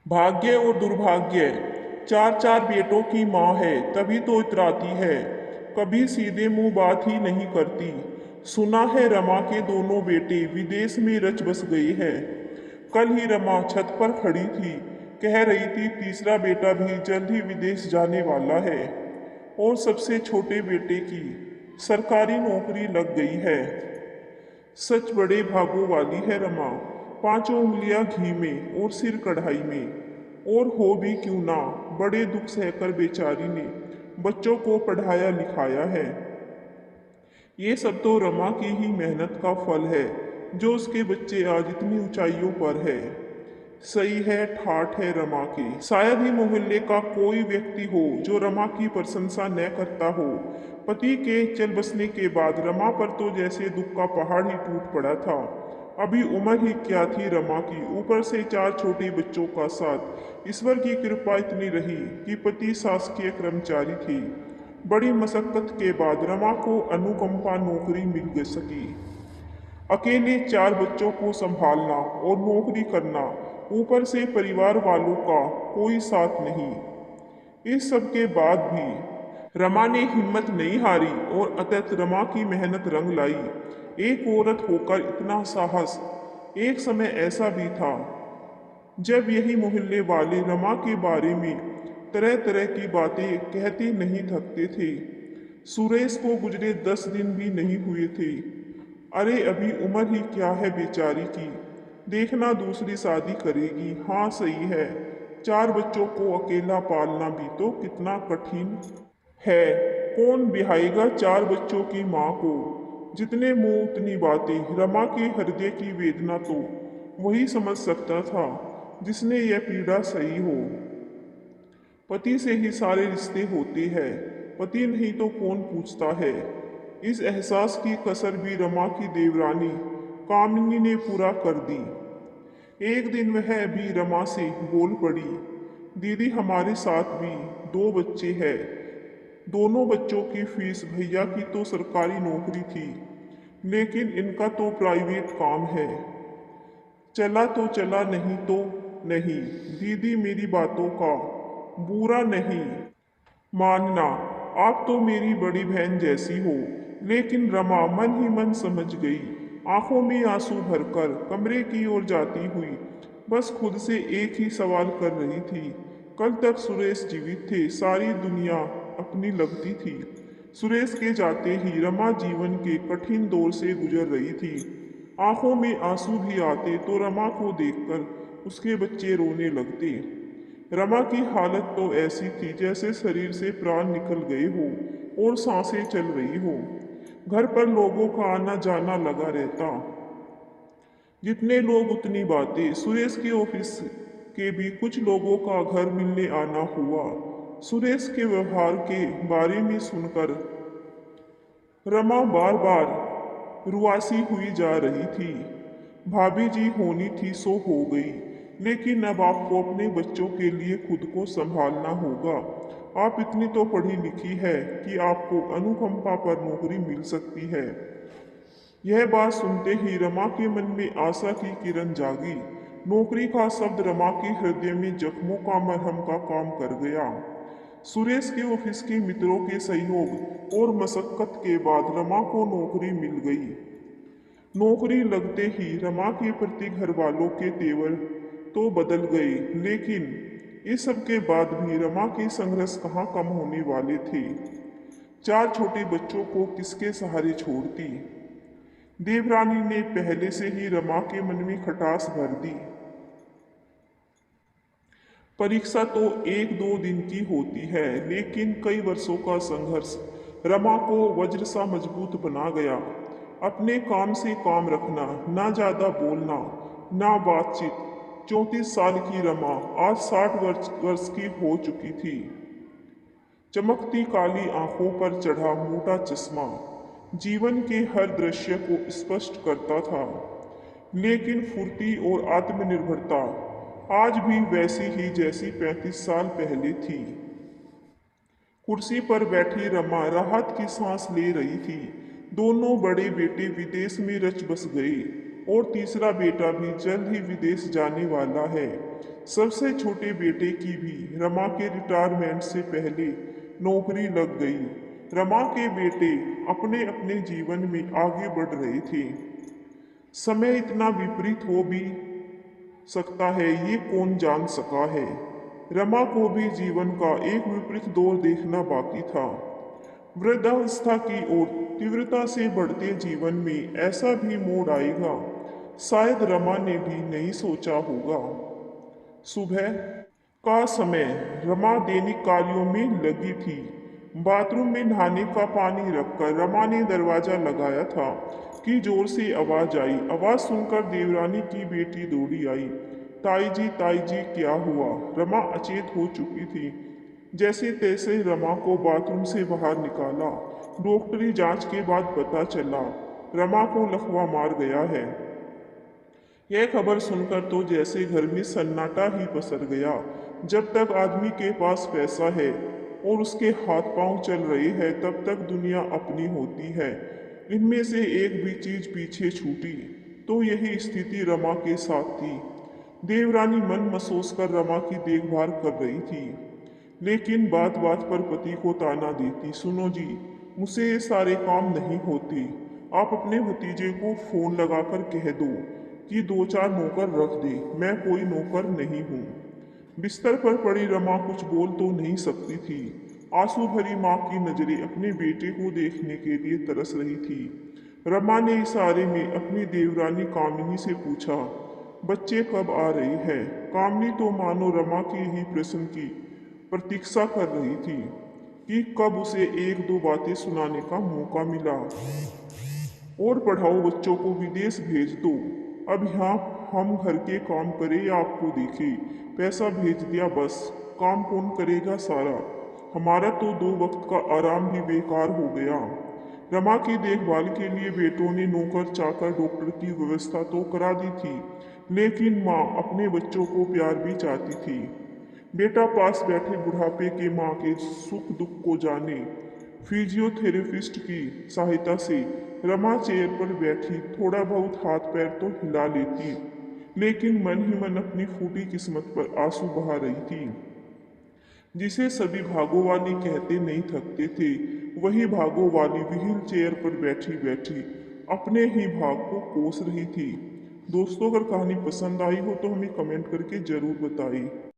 भाग्य और दुर्भाग्य। चार चार बेटों की माँ है तभी तो इतराती है, कभी सीधे मुंह बात ही नहीं करती। सुना है रमा के दोनों बेटे विदेश में रच बस गए हैं। कल ही रमा छत पर खड़ी थी, कह रही थी तीसरा बेटा भी जल्द ही विदेश जाने वाला है और सबसे छोटे बेटे की सरकारी नौकरी लग गई है। सच बड़े भागों वाली है रमा, पांचों उंगलियां घी में और सिर कढ़ाई में। और हो भी क्यों ना, बड़े दुख सहकर बेचारी ने बच्चों को पढ़ाया लिखाया है। ये सब तो रमा की ही मेहनत का फल है, जो उसके बच्चे आज इतनी ऊंचाइयों पर है। सही है, ठाठ है रमा की। शायद ही मोहल्ले का कोई व्यक्ति हो जो रमा की प्रशंसा न करता हो। पति के चल बसने के बाद रमा पर तो जैसे दुख का पहाड़ ही टूट पड़ा था। अभी उम्र ही क्या थी रमा की, ऊपर से चार छोटे बच्चों का साथ। ईश्वर की कृपा इतनी रही कि पति शासकीय कर्मचारी थी। बड़ी मशक्कत के बाद रमा को अनुकंपा नौकरी मिल सकी। अकेले चार बच्चों को संभालना और नौकरी करना, ऊपर से परिवार वालों का कोई साथ नहीं। इस सब के बाद भी रमा ने हिम्मत नहीं हारी और अतत रमा की मेहनत रंग लाई। एक औरत होकर इतना साहस। एक समय ऐसा भी था जब यही मोहल्ले वाले रमा के बारे में तरह तरह की बातें कहते नहीं थकते थे। सुरेश को गुजरे 10 दिन भी नहीं हुए थे। अरे अभी उम्र ही क्या है बेचारी की, देखना दूसरी शादी करेगी। हाँ सही है, चार बच्चों को अकेला पालना भी तो कितना कठिन है। कौन बिहाएगा चार बच्चों की माँ को। जितने मुंह उतनी बातें। रमा के हृदय की वेदना तो वही समझ सकता था जिसने यह पीड़ा सही हो। पति से ही सारे रिश्ते होते हैं, पति नहीं तो कौन पूछता है। इस एहसास की कसर भी रमा की देवरानी कामिनी ने पूरा कर दी। एक दिन वह भी रमा से बोल पड़ी, दीदी हमारे साथ भी दो बच्चे हैं। दोनों बच्चों की फीस भैया की तो सरकारी नौकरी थी, लेकिन इनका तो प्राइवेट काम है। चला तो चला, नहीं तो नहीं। दीदी मेरी बातों का बुरा नहीं मानना, आप तो मेरी बड़ी बहन जैसी हो। लेकिन रमा मन ही मन समझ गई, आंखों में आंसू भरकर कमरे की ओर जाती हुई बस खुद से एक ही सवाल कर रही थी। कल तक सुरेश जीवित थे, सारी दुनिया अपनी लगती थी। सुरेश के जाते ही रमा जीवन के कठिन दौर से गुजर रही थी। आंखों में आंसू भी आते तो रमा को देखकर उसके बच्चे रोने लगते। रमा की हालत तो ऐसी थी जैसे शरीर से प्राण निकल गए हो और सांसें चल रही हो। घर पर लोगों का आना जाना लगा रहता, जितने लोग उतनी बातें। सुरेश के ऑफिस के भी कुछ लोगों का घर मिलने आना हुआ। सुरेश के व्यवहार के बारे में सुनकर रमा बार बार रुआसी हुई जा रही थी। भाभी जी होनी थी सो हो गई, लेकिन अब आपको अपने बच्चों के लिए खुद को संभालना होगा। आप इतनी तो पढ़ी लिखी है कि आपको अनुकंपा पर नौकरी मिल सकती है। यह बात सुनते ही रमा के मन में आशा की किरण जागी। नौकरी का शब्द रमा के हृदय में जख्मों का मरहम का काम कर गया। सुरेश के ऑफिस के मित्रों के सहयोग और मशक्कत के बाद रमा को नौकरी मिल गई। नौकरी लगते ही रमा के प्रति घर वालों के तेवर तो बदल गए, लेकिन इस सब के बाद भी रमा के संघर्ष कहाँ कम होने वाले थे। चार छोटे बच्चों को किसके सहारे छोड़ती। देवरानी ने पहले से ही रमा के मन में खटास भर दी। परीक्षा तो एक दो दिन की होती है, लेकिन कई वर्षों का संघर्ष रमा को वज्र सा मजबूत बना गया। अपने काम से काम रखना, ना ज्यादा बोलना, ना बातचीत। 34 साल की रमा आज 60 वर्ष की हो चुकी थी। चमकती काली आंखों पर चढ़ा मोटा चश्मा जीवन के हर दृश्य को स्पष्ट करता था, लेकिन फुर्ती और आत्मनिर्भरता आज भी वैसी ही जैसी 35 साल पहले थी। कुर्सी पर बैठी रमा राहत की सांस ले रही थी। दोनों बड़े बेटे विदेश में रच बस गए और तीसरा बेटा भी जल्द ही विदेश जाने वाला है। सबसे छोटे बेटे की भी रमा के रिटायरमेंट से पहले नौकरी लग गई। रमा के बेटे अपने अपने जीवन में आगे बढ़ रहे थे। समय इतना विपरीत हो भी सकता है ये कौन जान सका है। रमा को भी जीवन का एक विपरीत दौर देखना बाकी था। वृद्धावस्था की ओर तीव्रता से बढ़ते जीवन में ऐसा भी मोड़ आएगा, शायद रमा ने भी नहीं सोचा होगा। सुबह का समय रमा दैनिक कार्यों में लगी थी। बाथरूम में नहाने का पानी रखकर रमा ने दरवाजा लगाया था कि जोर से आवाज आई। आवाज सुनकर देवरानी की बेटी दौड़ी आई। ताई जी क्या हुआ? रमा अचेत हो चुकी थी। जैसे तैसे रमा को बाथरूम से बाहर निकाला। डॉक्टरी जांच के बाद पता चला रमा को लकवा मार गया है। यह खबर सुनकर तो जैसे घर में सन्नाटा ही पसर गया। जब तक आदमी के पास पैसा है और उसके हाथ पांव चल रहे हैं तब तक दुनिया अपनी होती है। इनमें से एक भी चीज पीछे छूटी तो यही स्थिति रमा के साथ थी। देवरानी मन महसूस कर रमा की देखभाल कर रही थी, लेकिन बात बात पर पति को ताना देती। सुनो जी, मुझसे ये सारे काम नहीं होते। आप अपने भतीजे को फोन लगाकर कह दो कि दो चार नौकर रख दे। मैं कोई नौकर नहीं हूँ। बिस्तर पर पड़ी रमा कुछ बोल तो नहीं सकती थी। आंसू भरी माँ की नजरें अपने बेटे को देखने के लिए तरस रही थी। रमा ने इशारे में अपनी देवरानी कामिनी से पूछा, बच्चे कब आ रहे हैं? कामिनी तो मानो रमा के ही प्रश्न की प्रतीक्षा कर रही थी कि कब उसे एक दो बातें सुनाने का मौका मिला। और पढ़ाओ, बच्चों को विदेश भेज दो। अब यहाँ हम घर के काम करें या आपको देखें? पैसा भेज दिया बस, काम कौन करेगा सारा? हमारा तो दो वक्त का आराम भी बेकार हो गया। रमा की देखभाल के लिए बेटों ने नौकर चाकर डॉक्टर की व्यवस्था तो करा दी थी, लेकिन माँ अपने बच्चों को प्यार भी चाहती थी। बेटा पास बैठे बुढ़ापे के माँ के सुख दुख को जाने। फिजियोथेरेपिस्ट की सहायता से रमा चेयर पर बैठी थोड़ा बहुत हाथ पैर तो हिला लेती, लेकिन मन ही मन अपनी फूटी किस्मत पर आंसू बहा रही थी। जिसे सभी भागों वाली कहते नहीं थकते थे, वही भागों वाली व्हील चेयर पर बैठी बैठी अपने ही भाग को कोस रही थी। दोस्तों, अगर कहानी पसंद आई हो तो हमें कमेंट करके जरूर बताइए।